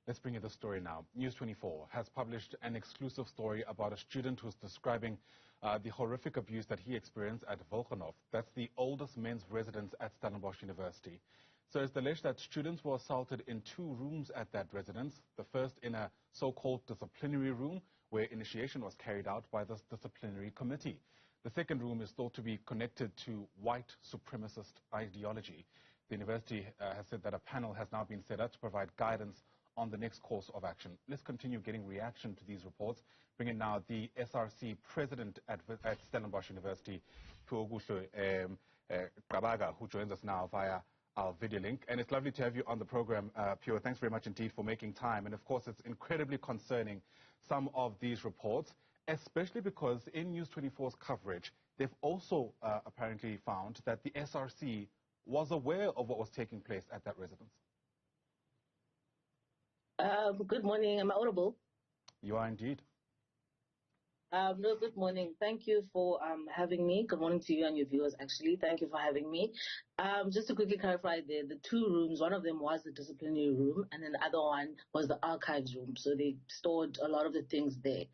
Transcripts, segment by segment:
Let's bring you the story now. News 24 has published an exclusive story about a student who's describing the horrific abuse that he experienced at Wilgenhof. That's the oldest men's residence at Stellenbosch University. So it's alleged that students were assaulted in 2 rooms at that residence. The first in a so-called disciplinary room where initiation was carried out by the disciplinary committee. The second room is thought to be connected to white supremacist ideology. The university has said that a panel has now been set up to provide guidance on the next course of action. Let's continue getting reaction to these reports. Bring in now the SRC president at Stellenbosch University, Phiwokuhle Qabaka, who joins us now via our video link. And it's lovely to have you on the program, Pio. Thanks very much indeed for making time. And of course, it's incredibly concerning, some of these reports, especially because in News 24's coverage, they've also apparently found that the SRC was aware of what was taking place at that residence. Good morning. Am I audible? You are indeed. No, good morning. Thank you for having me. Good morning to you and your viewers, actually. Thank you for having me. Just to quickly clarify there, the 2 rooms, one of them was the disciplinary room, and then the other one was the archives room. So they stored a lot of the things there.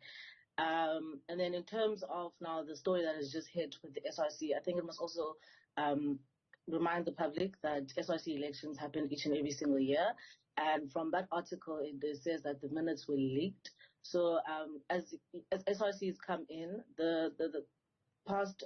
And then in terms of now the story that has just hit with the SRC, I think it must also remind the public that SRC elections happen each and every single year. And from that article, it says that the minutes were leaked. So as SRCs come in, the past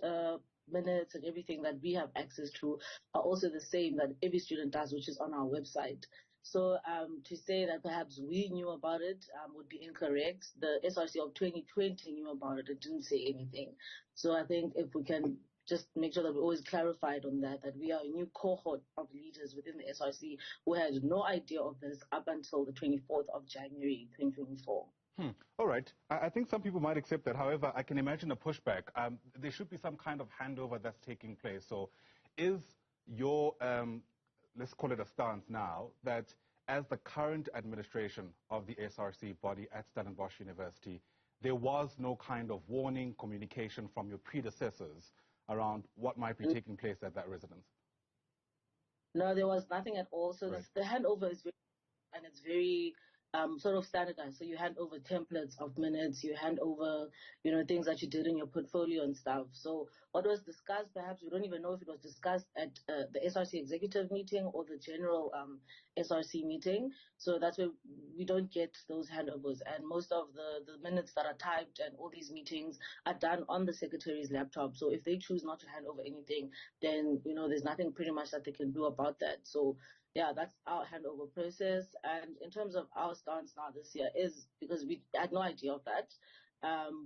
minutes and everything that we have access to are also the same that every student does, which is on our website. So to say that perhaps we knew about it would be incorrect. The SRC of 2020 knew about it. It didn't say anything. So I think if we can just make sure that we're always clarified on that we are a new cohort of leaders within the SRC who had no idea of this up until the 24th of January 2024. All right. I think some people might accept that. However, I can imagine a pushback. There should be some kind of handover that's taking place. So is your, let's call it a stance now, that as the current administration of the SRC body at Stellenbosch University, there was no kind of warning, communication from your predecessors around what might be taking place at that residence? No, there was nothing at all. So right. The handover is very sort of standardized. So you hand over templates of minutes, you hand over, things that you did in your portfolio and stuff. So what was discussed, perhaps we don't even know if it was discussed at the SRC executive meeting or the general SRC meeting. So that's where we don't get those handovers. And most of the minutes that are typed and all these meetings are done on the secretary's laptop. So if they choose not to hand over anything, then, there's nothing pretty much that they can do about that. So yeah, that's our handover process. And in terms of our stance now this year is because we had no idea of that.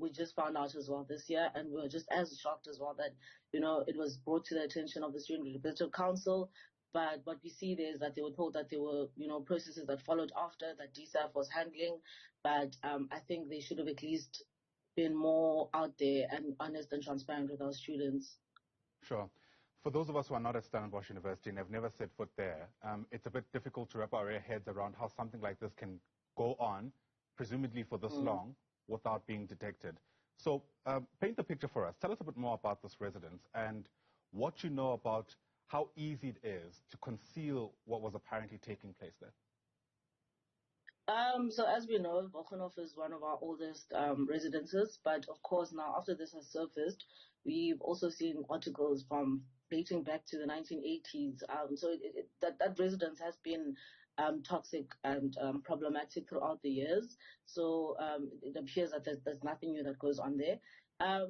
We just found out as well this year, and we were just as shocked as well that, it was brought to the attention of the Student Representative Council. But what we see there is that they were told that there were, processes that followed after that DSAF was handling. But I think they should have at least been more out there and honest and transparent with our students. Sure. For those of us who are not at Stellenbosch University and have never set foot there, it's a bit difficult to wrap our heads around how something like this can go on, presumably for this long, without being detected. So paint the picture for us. Tell us a bit more about this residence and what you know about how easy it is to conceal what was apparently taking place there. So as we know, Wilgenhof is one of our oldest residences, but of course now after this has surfaced, we've also seen articles from dating back to the 1980s. So that residence has been toxic and problematic throughout the years. So it appears that there's nothing new that goes on there. Our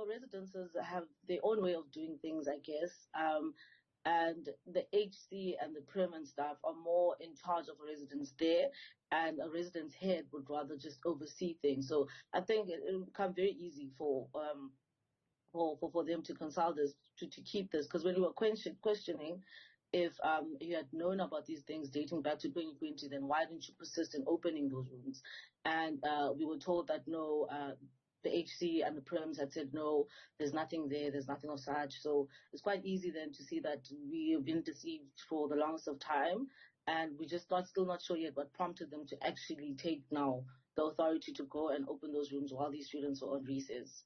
residences have their own way of doing things, I guess. And the HC and the prim and staff are more in charge of a residence there, and a residence head would rather just oversee things. So I think it will become very easy for them to consult this, to keep this, because when we were questioning if you had known about these things dating back to 2020, then why didn't you persist in opening those rooms? And we were told that no, the HC and the prims had said no, there's nothing there, there's nothing of such. So it's quite easy then to see that we have been deceived for the longest of time, and we're just still not sure yet what prompted them to actually take now the authority to go and open those rooms while these students were on recess.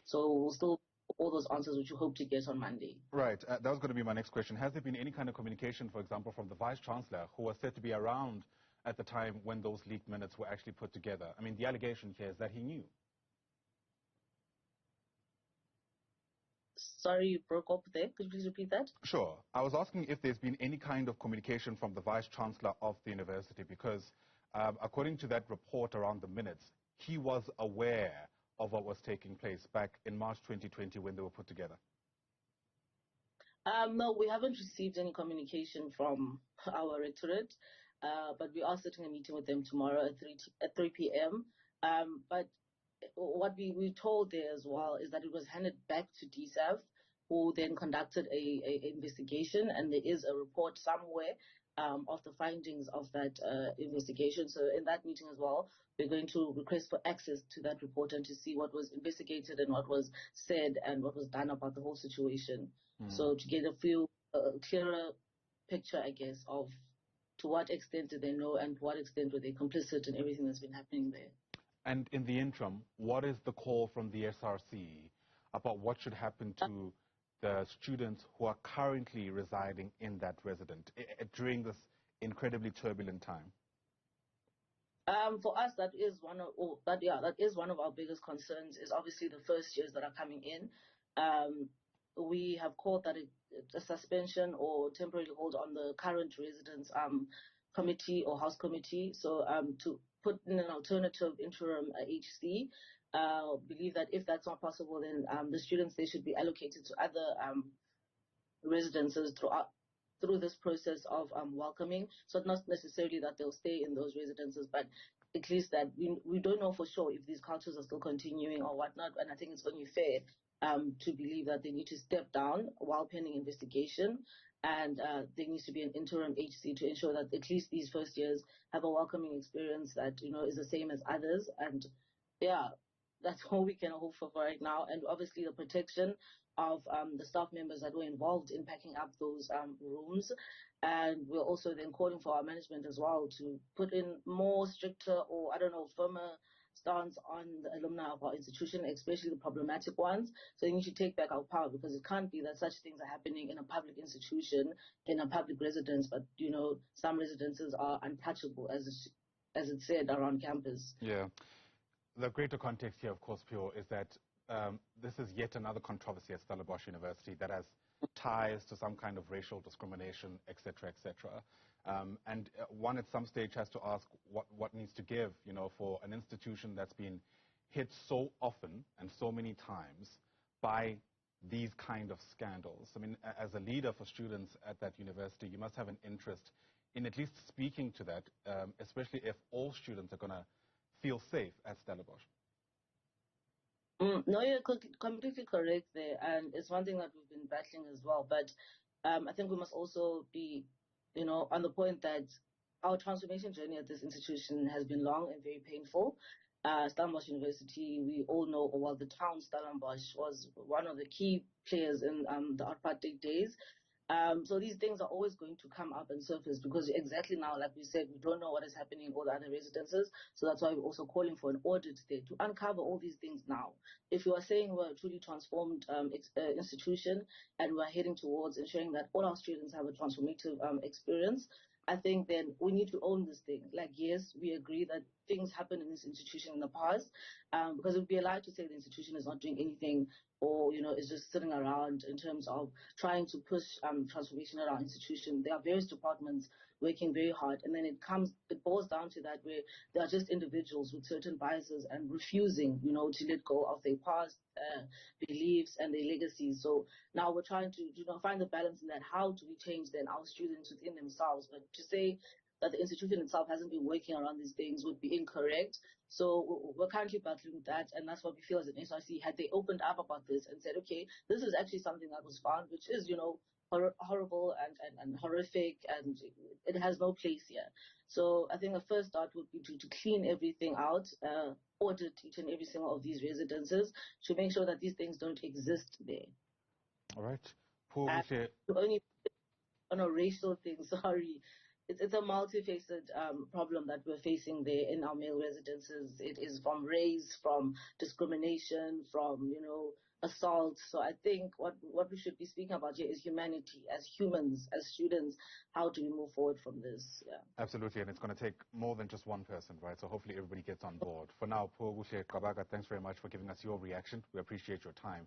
So we'll still all those answers which you hope to get on Monday. Right. That was going to be my next question. Has there been any kind of communication, for example, from the Vice-Chancellor, who was said to be around at the time when those leaked minutes were actually put together? I mean, the allegation here is that he knew. Sorry, you broke up there. Could you please repeat that? Sure. I was asking if there's been any kind of communication from the Vice-Chancellor of the university, because according to that report around the minutes, he was aware of what was taking place back in March 2020 when they were put together. No, we haven't received any communication from our rectorate, but we are sitting a meeting with them tomorrow at 3 p.m. But what we told there as well is that it was handed back to DSAV, who then conducted a investigation, and there is a report somewhere of the findings of that investigation. So in that meeting as well, we're going to request for access to that report and to see what was investigated and what was said and what was done about the whole situation. So to get a clearer picture, I guess, of to what extent did they know and to what extent were they complicit in everything that's been happening there. And in the interim, what is the call from the SRC about what should happen to the students who are currently residing in that residence during this incredibly turbulent time? For us, that is one of our biggest concerns. Is obviously the first years that are coming in. We have called that a suspension or temporary hold on the current residence committee or house committee. So to put in an alternative interim HC. Believe that if that's not possible, then the students, they should be allocated to other residences through this process of welcoming. So not necessarily that they'll stay in those residences, but at least that we don't know for sure if these cultures are still continuing or whatnot. And I think it's only fair to believe that they need to step down while pending investigation. And there needs to be an interim HC to ensure that at least these first years have a welcoming experience that, is the same as others. And yeah, that's all we can hope for right now. And obviously the protection of the staff members that were involved in packing up those rooms. And we're also then calling for our management as well to put in more stricter or, firmer stance on the alumni of our institution, especially the problematic ones. So we need to take back our power, because it can't be that such things are happening in a public institution, in a public residence, but, some residences are untouchable, as it's said, around campus. Yeah. The greater context here, of course, Pio, is that this is yet another controversy at Stellenbosch University that has ties to some kind of racial discrimination, et cetera, et cetera. And one at some stage has to ask what needs to give, for an institution that's been hit so often and so many times by these kind of scandals. I mean, as a leader for students at that university, you must have an interest in at least speaking to that, especially if all students are going to feel safe at Stellenbosch. No, you're completely correct there, and it's one thing that we've been battling as well. But I think we must also be, on the point that our transformation journey at this institution has been long and very painful. Stellenbosch University, we all know, well, the town Stellenbosch was one of the key players in the apartheid days. So these things are always going to come up and surface, because exactly now, like we said, we don't know what is happening in all the other residences. So that's why we're also calling for an audit there to uncover all these things now. If you are saying we're a truly transformed institution and we're heading towards ensuring that all our students have a transformative experience, I think then we need to own this thing. Like, yes, we agree that things happen in this institution in the past, because it would be a lie to say the institution is not doing anything or, is just sitting around in terms of trying to push transformation at our institution. There are various departments working very hard, and then it boils down to that, where there are just individuals with certain biases and refusing, to let go of their past beliefs and their legacies. So now we're trying to, find the balance in that. How do we change then our students within themselves? But to say that the institution itself hasn't been working around these things would be incorrect. So we're currently battling with that, and that's what we feel as an SRC. Had they opened up about this and said, okay, this is actually something that was found, which is, horrible and horrific, and it has no place here. So I think the first start would be to clean everything out, audit each and every single of these residences to make sure that these things don't exist there. All right. Only on a racial thing, sorry. it's a multifaceted problem that we're facing there in our male residences. It is from race, from discrimination, from, assault. So I think what we should be speaking about here is humanity, as humans, as students. How do we move forward from this? Yeah. Absolutely, and it's going to take more than just one person, right? So hopefully everybody gets on board. For now, Phiwokuhle Qabaka, thanks very much for giving us your reaction. We appreciate your time.